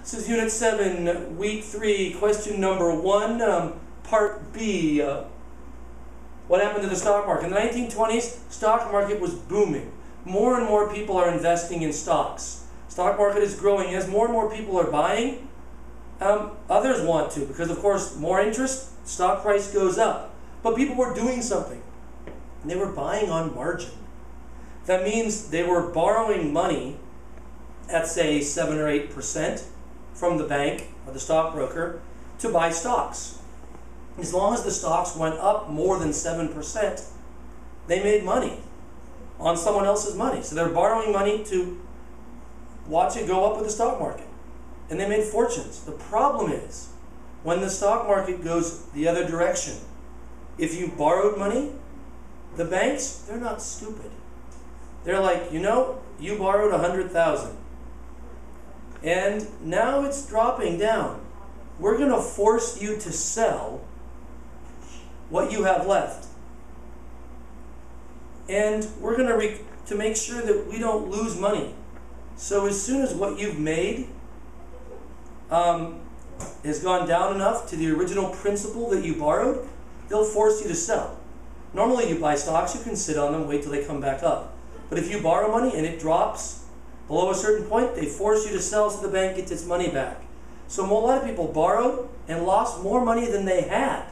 This is Unit 7, Week 3, question number 1, Part B. What happened to the stock market? In the 1920s, stock market was booming. More and more people are investing in stocks. Stock market is growing. As more and more people are buying, others want to, because of course more interest, stock price goes up. But people were doing something. And they were buying on margin. That means they were borrowing money at say 7 or 8% from the bank or the stockbroker to buy stocks. As long as the stocks went up more than 7%, they made money on someone else's money. So they're borrowing money to watch it go up with the stock market. And they made fortunes. The problem is, when the stock market goes the other direction, if you borrowed money, the banks, they're not stupid. They're like, you know, you borrowed 100,000. And now it's dropping down. We're going to force you to sell what you have left. And we're going to make sure that we don't lose money. So as soon as what you've made has gone down enough to the original principal that you borrowed, they'll force you to sell. Normally you buy stocks, you can sit on them, wait till they come back up. But if you borrow money and it drops below a certain point, they force you to sell so the bank gets its money back. So a lot of people borrowed and lost more money than they had.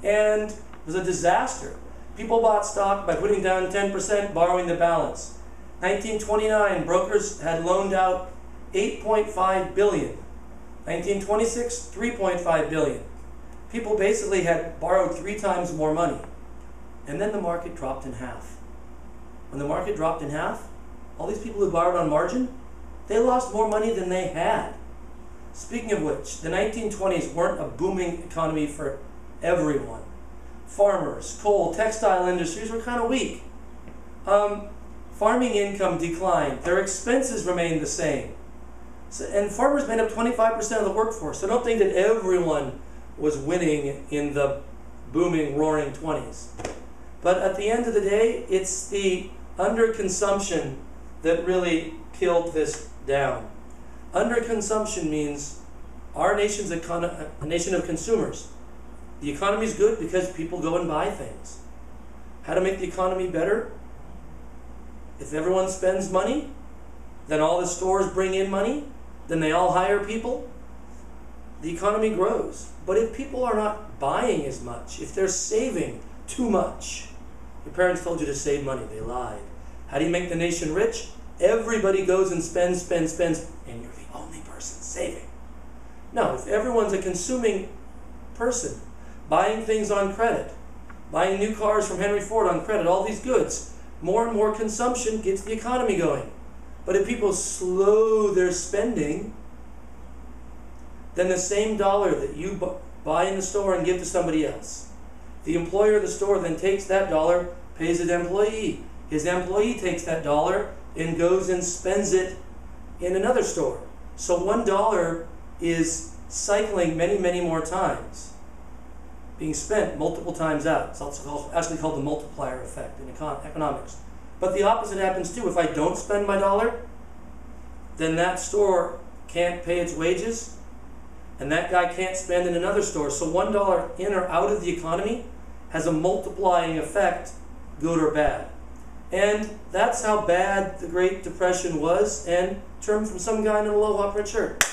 And it was a disaster. People bought stock by putting down 10%, borrowing the balance. 1929, brokers had loaned out $8.5 billion. 1926, $3.5 billion. People basically had borrowed 3 times more money. And then the market dropped in half. When the market dropped in half, all these people who borrowed on margin, they lost more money than they had. Speaking of which, the 1920s weren't a booming economy for everyone. Farmers, coal, textile industries were kind of weak. Farming income declined. Their expenses remained the same. And farmers made up 25% of the workforce. So don't think that everyone was winning in the booming, roaring 20s. But at the end of the day, it's the underconsumption that really killed this down. Underconsumption means our nation's a nation of consumers. The economy is good because people go and buy things. How to make the economy better? If everyone spends money, then all the stores bring in money, then they all hire people, the economy grows. But if people are not buying as much, if they're saving too much, your parents told you to save money, they lied. How do you make the nation rich? Everybody goes and spends, and you're the only person saving. No, if everyone's a consuming person, buying things on credit, buying new cars from Henry Ford on credit, all these goods, more and more consumption gets the economy going. But if people slow their spending, then the same dollar that you buy in the store and give to somebody else, the employer of the store then takes that dollar, pays his employee. His employee takes that dollar and goes and spends it in another store. So $1 is cycling many, many more times, being spent multiple times out. It's also actually called the multiplier effect in economics. But the opposite happens too. If I don't spend my dollar, then that store can't pay its wages, and that guy can't spend in another store. So $1 in or out of the economy has a multiplying effect, good or bad. And that's how bad the Great Depression was, and termed from some guy in an aloha print shirt.